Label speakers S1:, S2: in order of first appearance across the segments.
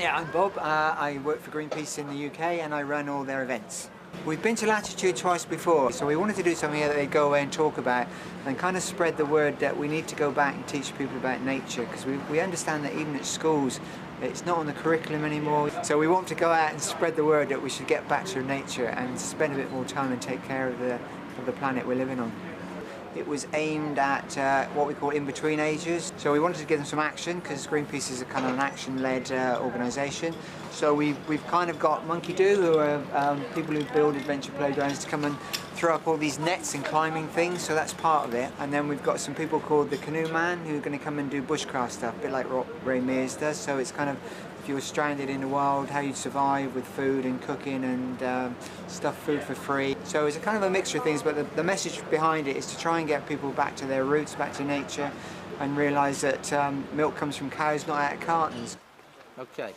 S1: Yeah, I'm Bob. I work for Greenpeace in the UK and I run all their events. We've been to Latitude twice before, so we wanted to do something here that they go away and talk about and kind of spread the word that we need to go back and teach people about nature, because we understand that even at schools it's not on the curriculum anymore. So we want to go out and spread the word that we should get back to nature and spend a bit more time and take care of the planet we're living on. It was aimed at what we call Inbetweeners. So we wanted to give them some action, because Greenpeace is a kind of an action-led organisation. So we've kind of got Monkey Do, who are people who build adventure playgrounds, to come and throw up all these nets and climbing things, so that's part of it. And then we've got some people called the Canoe Man, who are going to come and do bushcraft stuff, a bit like what Ray Mears does. So it's kind of, if you were stranded in the wild, how you'd survive with food and cooking and food for free. So it's a kind of a mixture of things, but the message behind it is to try and get people back to their roots, back to nature, and realise that milk comes from cows, not out of cartons.
S2: Okay,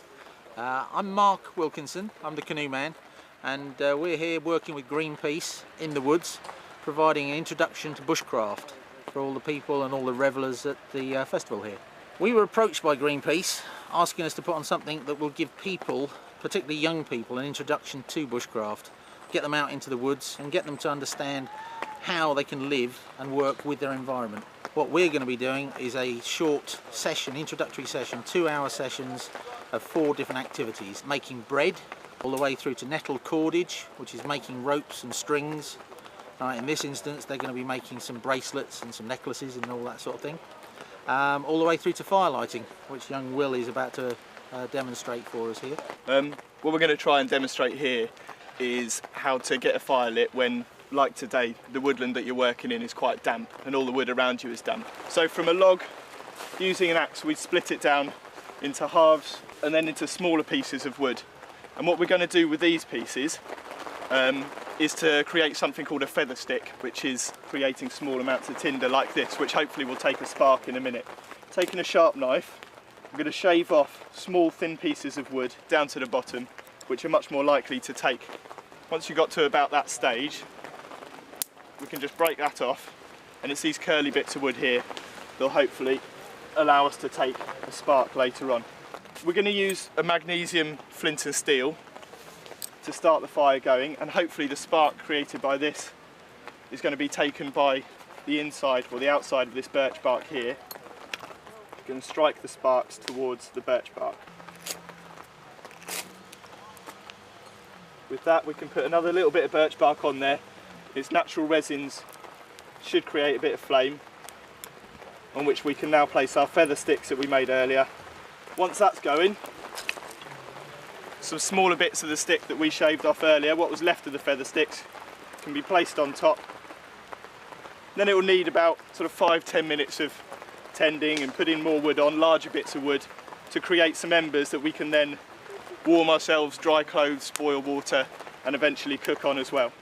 S2: I'm Mark Wilkinson, I'm the Canoe Man, and we're here working with Greenpeace in the woods, providing an introduction to bushcraft for all the people and all the revellers at the festival here. We were approached by Greenpeace asking us to put on something that will give people, particularly young people, an introduction to bushcraft, get them out into the woods and get them to understand how they can live and work with their environment. What we're going to be doing is a short session, introductory session, 2-hour sessions of 4 different activities: making bread, all the way through to nettle cordage, which is making ropes and strings. In this instance they're going to be making some bracelets and some necklaces and all that sort of thing. All the way through to fire lighting, which young Will is about to demonstrate for us here.
S3: What we're going to try and demonstrate here is how to get a fire lit when, like today, the woodland that you're working in is quite damp and all the wood around you is damp. So from a log, using an axe, we split it down into halves and then into smaller pieces of wood. And what we're going to do with these pieces is to create something called a feather stick, which is creating small amounts of tinder like this, which hopefully will take a spark in a minute. Taking a sharp knife, I'm going to shave off small thin pieces of wood down to the bottom, which are much more likely to take. Once you got to about that stage, we can just break that off, and it's these curly bits of wood here that'll hopefully allow us to take a spark later on. We're going to use a magnesium flint and steel to start the fire going, and hopefully the spark created by this is going to be taken by the inside or the outside of this birch bark here. We're going to strike the sparks towards the birch bark. With that we can put another little bit of birch bark on there. Its natural resins should create a bit of flame, on which we can now place our feather sticks that we made earlier. Once that's going, some smaller bits of the stick that we shaved off earlier, what was left of the feather sticks, can be placed on top. Then it will need about sort of 5-10 minutes of tending and putting more wood on, larger bits of wood, to create some embers that we can then warm ourselves, dry clothes, boil water and eventually cook on as well.